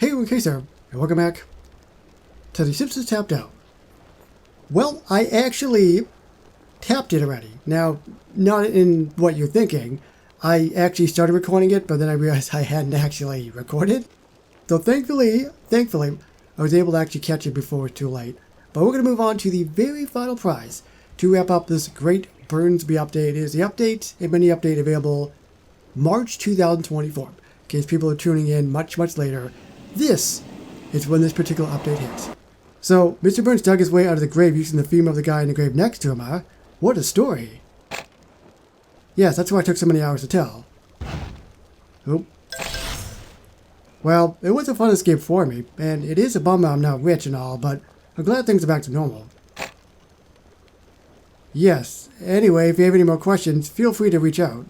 Hey, okay, sir, and welcome back to the Simpsons Tapped Out. Well, I actually tapped it already. Now, not in what you're thinking. I actually started recording it, but then I realized I hadn't actually recorded. So thankfully, I was able to actually catch it before it's too late. But we're going to move on to the very final prize to wrap up this Great Burnsby update. It is the update, a mini update available March 2024. In case people are tuning in much later, this is when this particular update hits. So, Mr. Burns dug his way out of the grave using the femur of the guy in the grave next to him, huh? What a story. Yes, that's why it took so many hours to tell. Oop. Well, it was a fun escape for me, and it is a bummer I'm now rich and all, but I'm glad things are back to normal. Yes, anyway, if you have any more questions, feel free to reach out.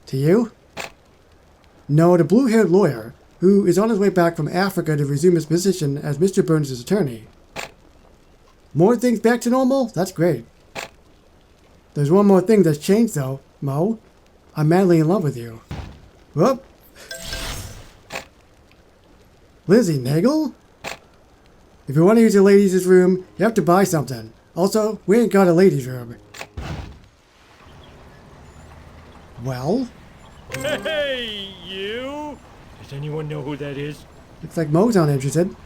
To you? No, the blue-haired lawyer, who is on his way back from Africa to resume his position as Mr. Burns' attorney. More things back to normal? That's great. There's one more thing that's changed though, Mo. I'm madly in love with you. Whoop. Lizzie Nagel? If you want to use your ladies' room, you have to buy something. Also, we ain't got a ladies' room. Well? Hey, you! Does anyone know who that is? Looks like Mo's not interested.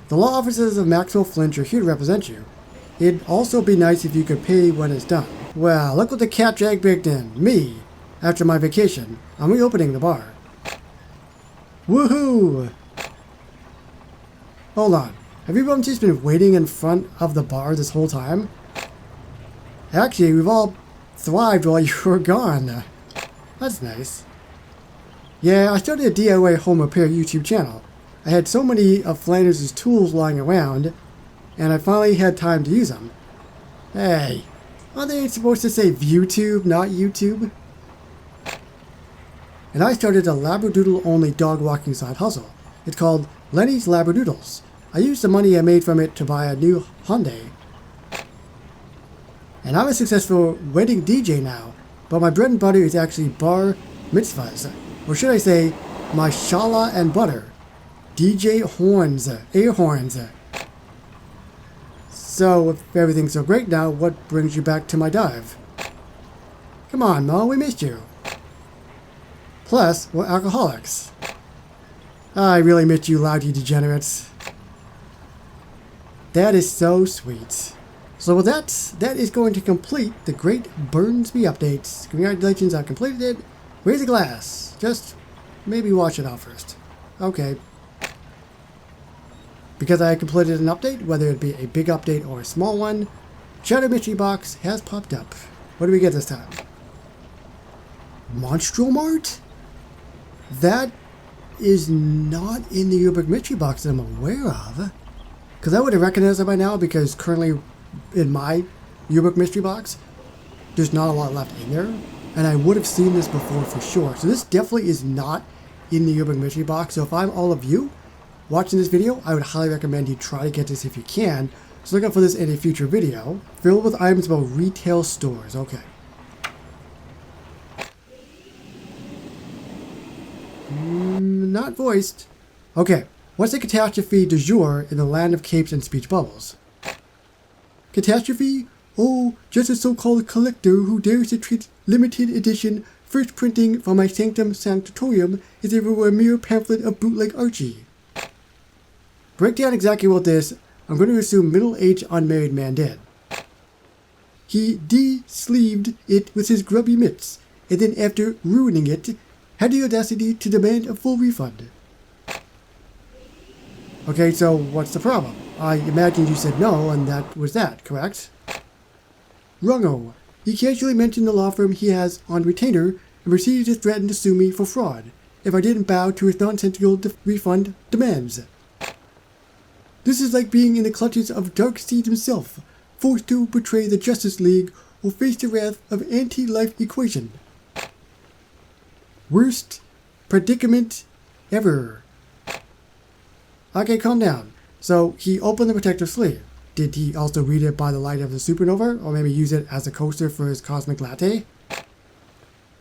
The law offices of Maxwell Flinch are here to represent you. It'd also be nice if you could pay when it's done. Well, look what the cat Jack baked in. Me. After my vacation, I'm reopening the bar. Woohoo! Hold on. Have you just been waiting in front of the bar this whole time? Actually, we've all thrived while you were gone. That's nice. Yeah, I started a DIY home repair YouTube channel. I had so many of Flanders' tools lying around, and I finally had time to use them. Hey, aren't they supposed to say ViewTube, not YouTube? And I started a Labradoodle-only dog walking side hustle. It's called Lenny's Labradoodles. I used the money I made from it to buy a new Hyundai. And I'm a successful wedding DJ now, but my bread and butter is actually bar mitzvahs. Or should I say, my shallah and butter. DJ horns, air horns. So, if everything's so great now, what brings you back to my dive? Come on, Mo, we missed you. Plus, we're alcoholics. I really missed you, lousy degenerates. That is so sweet. So with that is going to complete the Great Burnsby updates. Congratulations, I completed it. Raise a glass. Just maybe wash it out first. Okay. Because I completed an update, whether it be a big update or a small one, Shadow Mystery Box has popped up. What do we get this time? Monstromart? That is not in the Uber Mystery Box that I'm aware of. Because I would have recognized it by now, because currently in my Yearbook Mystery Box, there's not a lot left in there. And I would have seen this before for sure. So this definitely is not in the Yearbook Mystery Box. So if I'm all of you watching this video, I would highly recommend you try to get this if you can. So look out for this in a future video. Filled with items about retail stores. Okay. Not voiced. Okay. What's the catastrophe du jour in the land of capes and speech bubbles? Catastrophe? Oh, just a so-called collector who dares to treat limited edition first printing from my sanctum sanctorum as if it were a mere pamphlet of bootleg Archie. Break down exactly what this, I'm going to assume middle-aged unmarried man did. He de-sleeved it with his grubby mitts, and then after ruining it, had the audacity to demand a full refund. Okay, so what's the problem? I imagined you said no, and that was that, correct? Wrongo. He casually mentioned the law firm he has on retainer and proceeded to threaten to sue me for fraud if I didn't bow to his nonsensical refund demands. This is like being in the clutches of Darkseid himself, forced to betray the Justice League or face the wrath of anti-life equation. Worst predicament ever. Okay, calm down. So, he opened the protective sleeve. Did he also read it by the light of the supernova, or maybe use it as a coaster for his cosmic latte?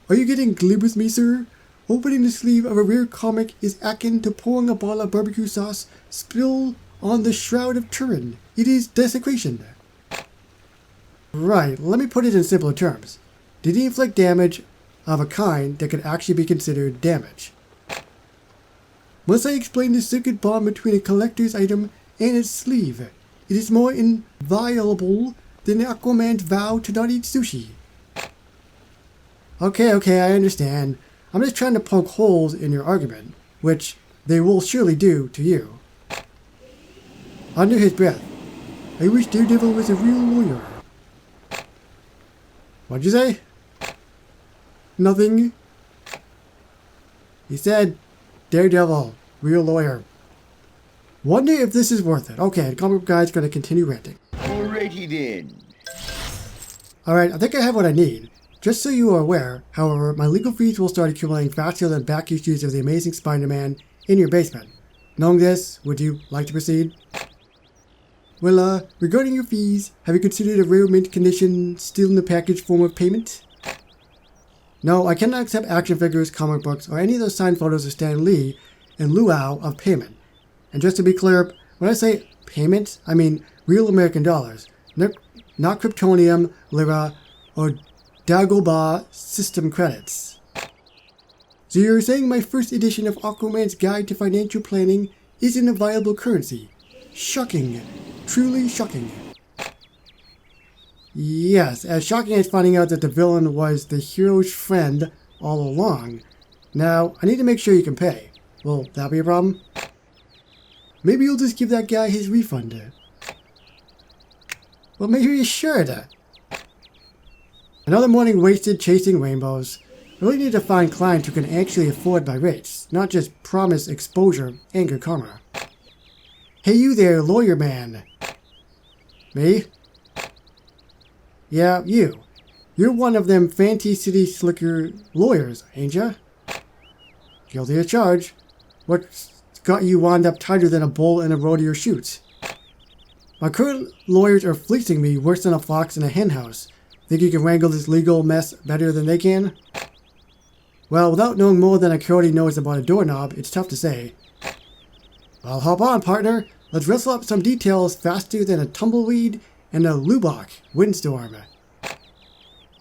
Are you getting glib with me, sir? Opening the sleeve of a rare comic is akin to pouring a bottle of barbecue sauce spilled on the Shroud of Turin. It is desecration. Right, let me put it in simpler terms. Did he inflict damage of a kind that could actually be considered damage? Must I explain the circuit bond between a collector's item and its sleeve? It is more inviolable than Aquaman's vow to not eat sushi. Okay, I understand. I'm just trying to poke holes in your argument, which they will surely do to you. Under his breath, I wish Daredevil was a real lawyer. What'd you say? Nothing. He said, Daredevil, real lawyer. Wonder if this is worth it. Okay, the comic book guy's going to continue ranting. Alrighty then. Alright, I think I have what I need. Just so you are aware, however, my legal fees will start accumulating faster than back issues of The Amazing Spider-Man in your basement. Knowing this, would you like to proceed? Well, regarding your fees, have you considered a rare mint condition still in the package form of payment? No, I cannot accept action figures, comic books, or any of those signed photos of Stan Lee in lieu of payment. And just to be clear, when I say payment, I mean real American dollars, not Kryptonium, Lira, or Dagobah system credits. So you're saying my first edition of Aquaman's Guide to Financial Planning isn't a viable currency? Shocking. Truly shocking. Yes, as shocking as finding out that the villain was the hero's friend all along. Now, I need to make sure you can pay. Will that be a problem? Maybe you'll just give that guy his refund. Well, maybe you should. Another morning wasted chasing rainbows. I really need to find clients who can actually afford my rates, not just promise exposure and good karma. Hey you there, lawyer man. Me? Yeah, you. You're one of them Fancy City Slicker lawyers, ain't ya? Guilty as charged. What's got you wound up tighter than a bull in a rodeo chute? My current lawyers are fleecing me worse than a fox in a henhouse. Think you can wrangle this legal mess better than they can? Well, without knowing more than a coyote knows about a doorknob, it's tough to say. Well, hop on, partner. Let's wrestle up some details faster than a tumbleweed and a Lubbock windstorm.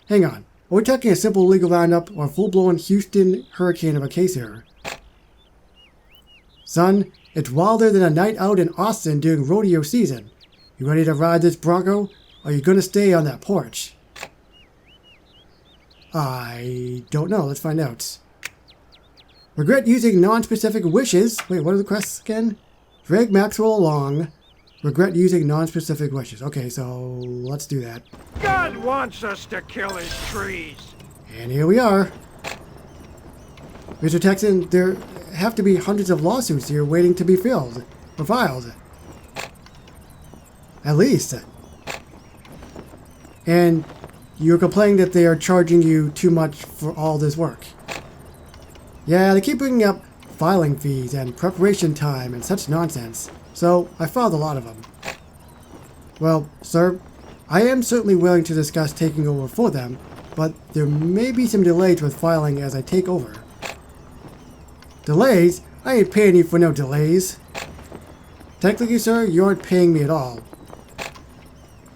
Hang on. Are we talking a simple legal roundup or a full-blown Houston hurricane of a case here? Son, it's wilder than a night out in Austin during rodeo season. You ready to ride this Bronco? Or are you going to stay on that porch? I don't know. Let's find out. Regret using non-specific wishes. Wait, what are the quests again? Drag Maxwell along. Regret using non-specific wishes. Okay, so let's do that. God wants us to kill his trees. And here we are. Mr. Texan, there have to be hundreds of lawsuits here waiting to be filed. Or filed. At least. And you're complaining that they are charging you too much for all this work. Yeah, they keep bringing up filing fees and preparation time and such nonsense, so I filed a lot of them. Well, sir, I am certainly willing to discuss taking over for them, but there may be some delays with filing as I take over. Delays? I ain't paying you for no delays. Technically, sir, you aren't paying me at all.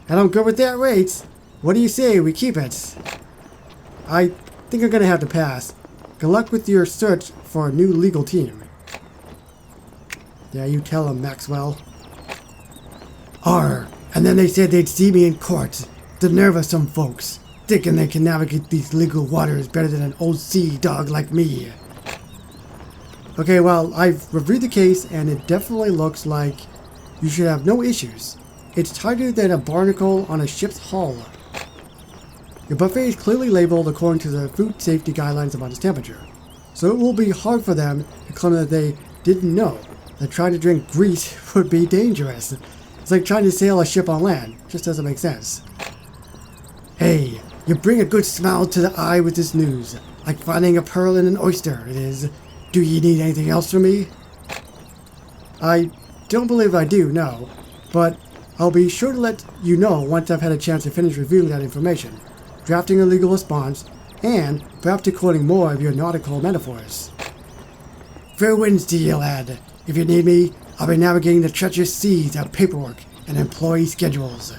And I'm good with that rates. What do you say we keep it? I think I'm gonna have to pass. Good luck with your search for a new legal team. Yeah, you tell him, Maxwell. And then they said they'd see me in court. The nerve of some folks, thinking they can navigate these legal waters better than an old sea dog like me. Okay, well, I've reviewed the case and it definitely looks like you should have no issues. It's tighter than a barnacle on a ship's hull. Your buffet is clearly labeled according to the food safety guidelines about its temperature, so it will be hard for them to claim that they didn't know that trying to drink grease would be dangerous. It's like trying to sail a ship on land. Just doesn't make sense. Hey, you bring a good smile to the eye with this news, like finding a pearl in an oyster, it is. Do you need anything else from me? I don't believe I do, no, but I'll be sure to let you know once I've had a chance to finish reviewing that information, drafting a legal response, and perhaps decoding more of your nautical metaphors. Fair winds to you, lad. If you need me, I'll be navigating the treacherous seas of paperwork and employee schedules.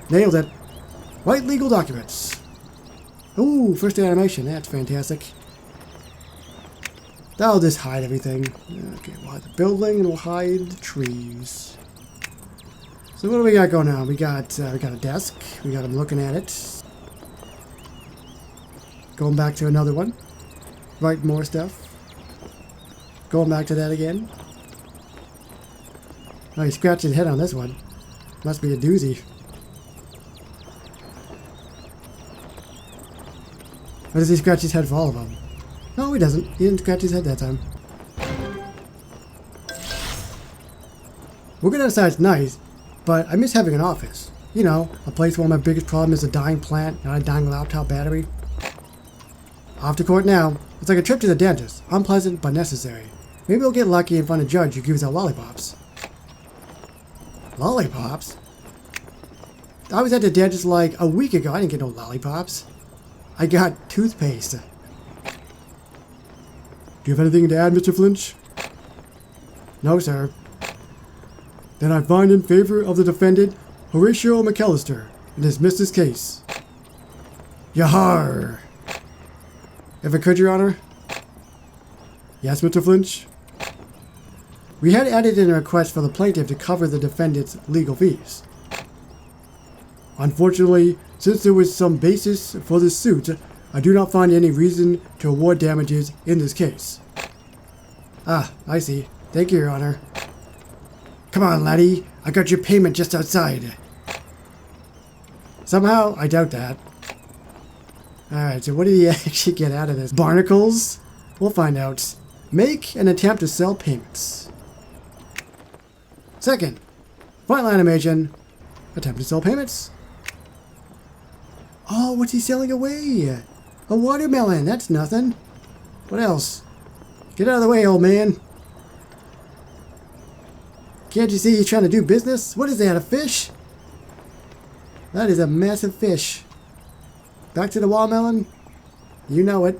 Nailed it. Write legal documents. Ooh, first animation. That's fantastic. That'll just hide everything. Okay, we'll hide the building and we'll hide the trees. So what do we got going on? We got a desk. We got him looking at it. Going back to another one. Write more stuff. Going back to that again. Oh, he scratched his head on this one. Must be a doozy. Or does he scratch his head for all of them? No, he doesn't. He didn't scratch his head that time. Working outside's nice, but I miss having an office. You know, a place where my biggest problem is a dying plant, not a dying laptop battery. Off to court now. It's like a trip to the dentist. Unpleasant, but necessary. Maybe we'll get lucky and find a judge who gives out lollipops. Lollipops? I was at the dentist like a week ago. I didn't get no lollipops. I got toothpaste. Do you have anything to add, Mr. Flinch? No, sir. Then I find in favor of the defendant, Horatio McAllister, and dismiss this case. Yahar! If I could, Your Honor? Yes, Mr. Flinch? We had added in a request for the plaintiff to cover the defendant's legal fees. Unfortunately, since there was some basis for this suit, I do not find any reason to award damages in this case. Ah, I see. Thank you, Your Honor. Come on, laddie. I got your payment just outside. Somehow, I doubt that. Alright, so what did he actually get out of this? Barnacles? We'll find out. Make an attempt to sell payments. Second, final animation. Attempt to sell payments. Oh, what's he selling away? A watermelon. That's nothing. What else? Get out of the way, old man. Can't you see he's trying to do business? What is that, a fish? That is a massive fish. Back to the watermelon. You know it.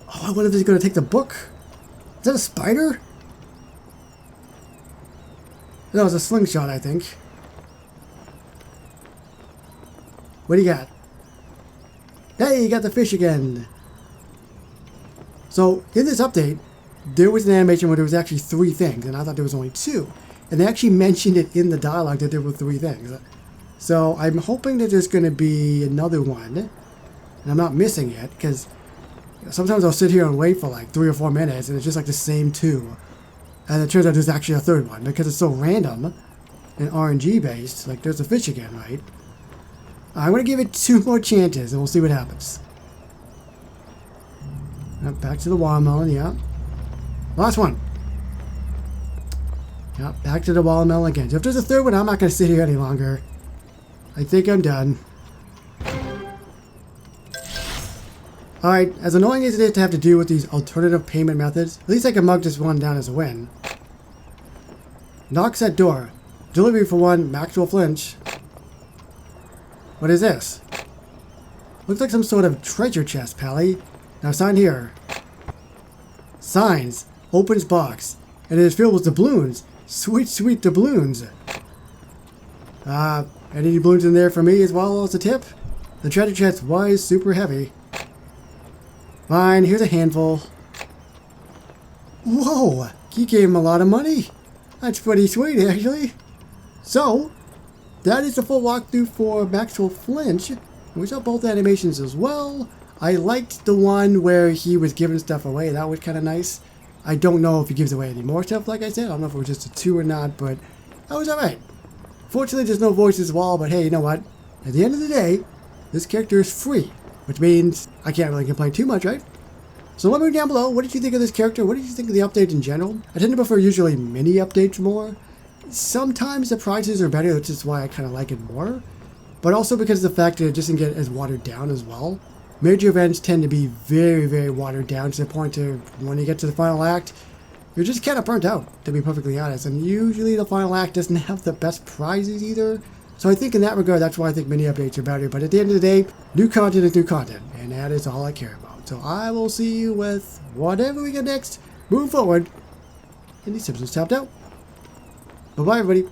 Oh, I wonder if he's going to take the book. Is that a spider? No, it's a slingshot, I think. What do you got? Hey, you got the fish again. So, in this update, there was an animation where there was actually 3 things, and I thought there was only 2. And they actually mentioned it in the dialogue that there were 3 things. So, I'm hoping that there's going to be another one. And I'm not missing it, because sometimes I'll sit here and wait for like 3 or 4 minutes, and it's just like the same 2. And it turns out there's actually a 3rd one, because it's so random and RNG based. Like, there's a fish again, right? I'm going to give it 2 more chances, and we'll see what happens. Back to the watermelon, yeah. Last one. Yeah, back to the watermelon again. So if there's a 3rd one, I'm not going to sit here any longer. I think I'm done. Alright, as annoying as it is to have to deal with these alternative payment methods, at least I can mug this one down as a win. Knocks at door. Delivery for one, Maxwell Flinch. What is this? Looks like some sort of treasure chest, Pally. Now sign here. Signs. Opens box. And it is filled with doubloons. Sweet, sweet doubloons. Any doubloons in there for me as well as a tip? The treasure chest was super heavy. Fine, here's a handful. Whoa! He gave him a lot of money. That's pretty sweet, actually. So, that is the full walkthrough for Maxwell Flinch. We saw both animations as well. I liked the one where he was giving stuff away. That was kind of nice. I don't know if he gives away any more stuff, like I said. I don't know if it was just a 2 or not, but that was alright. Fortunately, there's no voices wall, but hey, you know what? At the end of the day, this character is free, which means I can't really complain too much, right? So let me know down below, what did you think of this character? What did you think of the update in general? I tend to prefer usually mini updates more. Sometimes the prizes are better, which is why I kind of like it more. But also because of the fact that it doesn't get as watered down as well. Major events tend to be very, very watered down to the point to when you get to the final act, you're just kind of burnt out, to be perfectly honest. And usually the final act doesn't have the best prizes either. So I think in that regard, that's why I think mini updates are better. But at the end of the day, new content is new content, and that is all I care about. So I will see you with whatever we get next, moving forward, in the Simpsons Tapped Out. Bye-bye, everybody.